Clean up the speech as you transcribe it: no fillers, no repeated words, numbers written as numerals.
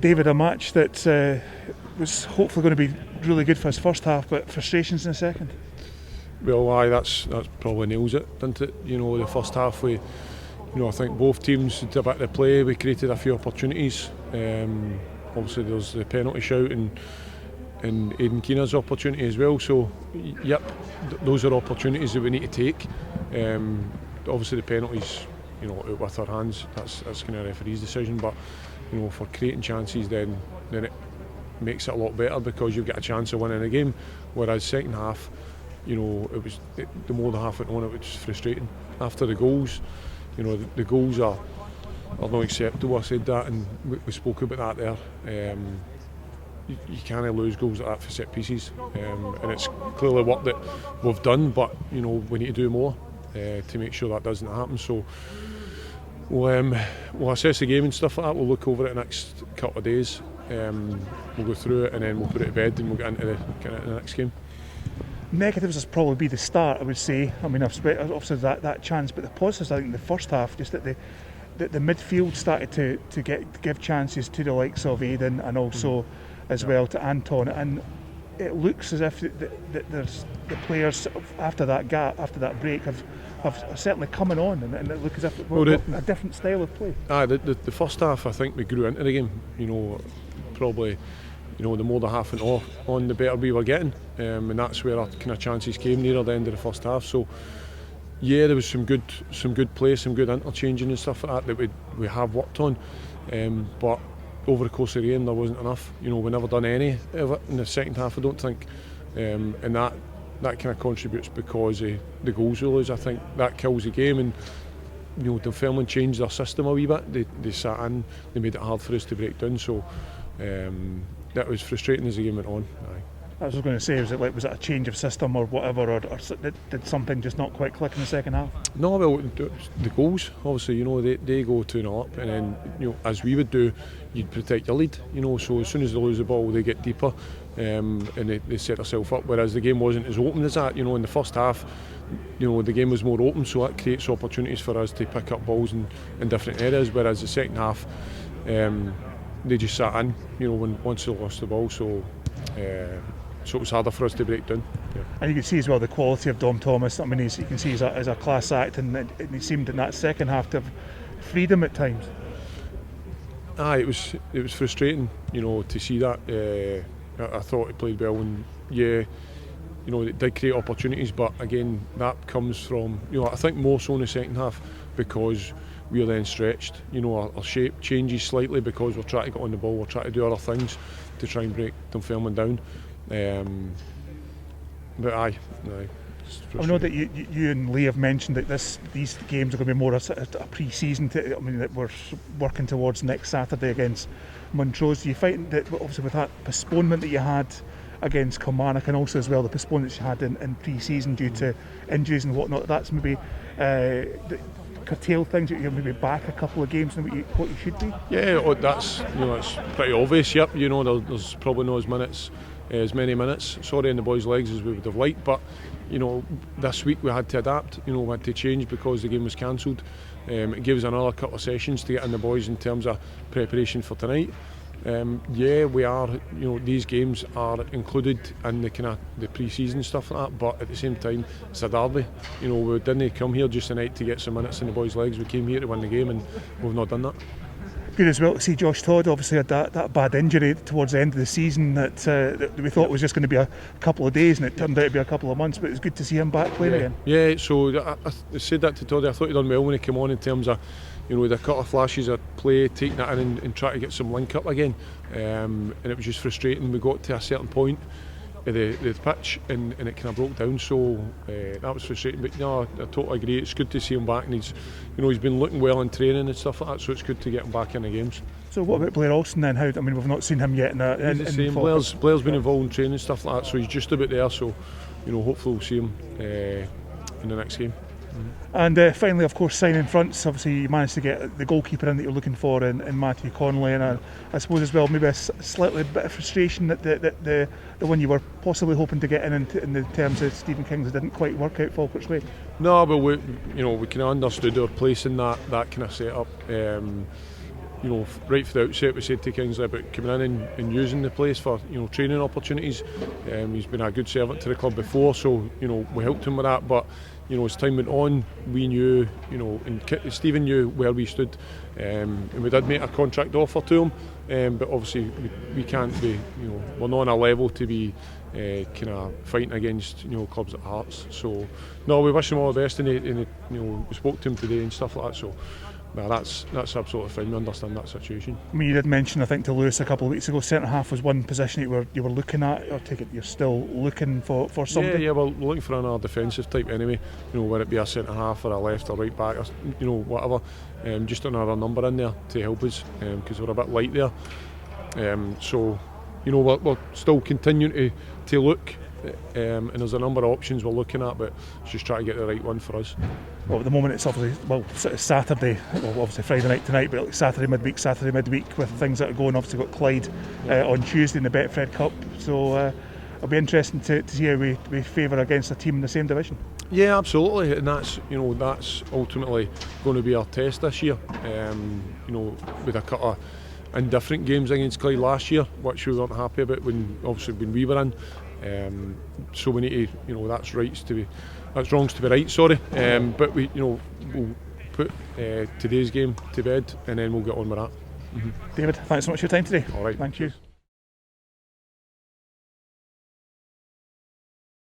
David, a match that was hopefully going to be really good for his first half, but frustrations in the second. Well, that's probably nails it, doesn't it? You know, the first half I think both teams did a bit of play. We created a few opportunities. Obviously, there's the penalty shout and Aidan Keener's opportunity as well. So, yep, those are opportunities that we need to take. Obviously, the penalties, out with our hands. That's kind of a referee's decision. But for creating chances, then it makes it a lot better because you've got a chance of winning a game. Whereas second half, it was the more the half went on, it was frustrating. After the goals, the goals are not acceptable. I said that, and we spoke about that there. You can't lose goals like that for set pieces, and it's clearly work that we've done, but we need to do more to make sure that doesn't happen. So we'll assess the game and stuff like that. We'll look over it the next couple of days. We'll go through it and then we'll put it to bed and we'll get into the next game. Negatives has probably be the start, I would say. I mean, obviously that chance, but the positives, I think, in the first half, just that the midfield started to give chances to the likes of Aidan and also as well to Anton, and it looks as if there's the players after that gap, after that break, have certainly coming on, and it looks as if a different style of play. The first half, I think we grew into the game. Probably. The more the half went on, the better we were getting, and that's where our kind of chances came near the end of the first half. So, yeah, there was some good play, some good interchanging and stuff like that we have worked on, but over the course of the game there wasn't enough. We never done any of it in the second half, I don't think, and that kind of contributes because of the goals we lose. I think that kills the game, and Dunfermline changed their system a wee bit. They sat in, they made it hard for us to break down. So. That was frustrating as the game went on. Aye. I was going to say, was it a change of system or whatever, or did something just not quite click in the second half? No, well, the goals, obviously, they go 2-0 up, and then, as we would do, you'd protect your lead, so as soon as they lose the ball, they get deeper, and they set themselves up, whereas the game wasn't as open as that. In the first half, the game was more open, so that creates opportunities for us to pick up balls in different areas, whereas the second half, they just sat in, once they lost the ball, so it was harder for us to break down. Yeah. And you can see as well the quality of Dom Thomas. I mean, you can see he's a class act, and he seemed in that second half to have freedom at times. It was frustrating, to see that. I thought he played well, and it did create opportunities, but again, that comes from, I think more so in the second half because we're then stretched. Our shape changes slightly because we're trying to get on the ball, we're trying to do other things to try and break Dunfermline down. But aye. I know that you and Lee have mentioned that these games are going to be more a pre-season. That we're working towards next Saturday against Montrose. Do you find that obviously with that postponement that you had against Kilmarnock, and also as well the postponements you had in pre-season due to injuries and whatnot, that's maybe curtail things, that you're maybe back a couple of games than what you should be? Yeah, that's pretty obvious. Yep, there's probably not as many minutes. Sorry in the boys' legs as we would have liked, but this week we had to adapt. We had to change because the game was cancelled. It gives another couple of sessions to get in the boys in terms of preparation for tonight. We are. These games are included in the kind of the pre-season stuff like that. But at the same time, it's a derby. We didn't come here just tonight to get some minutes in the boys' legs. We came here to win the game, and we've not done that. Good as well to see Josh Todd obviously had that bad injury towards the end of the season that we thought was just going to be a couple of days, and it turned out to be a couple of months. But it was good to see him back playing again. Yeah. So I said that to Todd. I thought he done well when he came on in terms of. With a couple of flashes of play, taking that in and trying to get some link up again, and it was just frustrating. We got to a certain point of the pitch and it kind of broke down, so that was frustrating. But no, I totally agree. It's good to see him back, and he's been looking well in training and stuff like that. So it's good to get him back in the games. So what about Blair Alston then? We've not seen him yet in the same. Blair's been involved in training and stuff like that, so he's just about there. So hopefully we'll see him in the next game. And finally, of course, signing fronts. Obviously, you managed to get the goalkeeper in that you're looking for in Matthew Connolly, and I suppose as well maybe a slightly bit of frustration that the one you were possibly hoping to get in the terms of Stephen Kingsley didn't quite work out Falkirk's way. No, but we kind of understood our place in that kind of setup. right from the outset we said to Kingsley about coming in and using the place for training opportunities. He's been a good servant to the club before, so we helped him with that. But as time went on, we knew, and Stephen knew where we stood, and we did make a contract offer to him. But obviously we can't be, we're not on a level to be kind of fighting against clubs at Hearts. So no, we wish him all the best, and we spoke to him today and stuff like that. So. Well, that's absolutely fine. We understand that situation. I mean, you did mention, I think, to Lewis a couple of weeks ago, centre half was one position you were looking at. I take it you're still looking for somebody. Yeah, we're looking for another defensive type anyway. Whether it be a centre half or a left or right back, or whatever. Just another number in there to help us, because we're a bit light there. So we're still continuing to look. And there's a number of options we're looking at, but just try to get the right one for us. Well, at the moment it's obviously Saturday, obviously Friday night tonight, but like Saturday midweek with things that are going. Obviously got Clyde on Tuesday in the Betfred Cup, so it'll be interesting to see how we favour against a team in the same division. Yeah, absolutely, and that's ultimately going to be our test this year. With a couple of indifferent games against Clyde last year, which we weren't happy about when we were in. So we need to, that's wrongs to be right. Sorry, but we'll put today's game to bed, and then we'll get on with that. David, thanks so much for your time today. All right, thank you.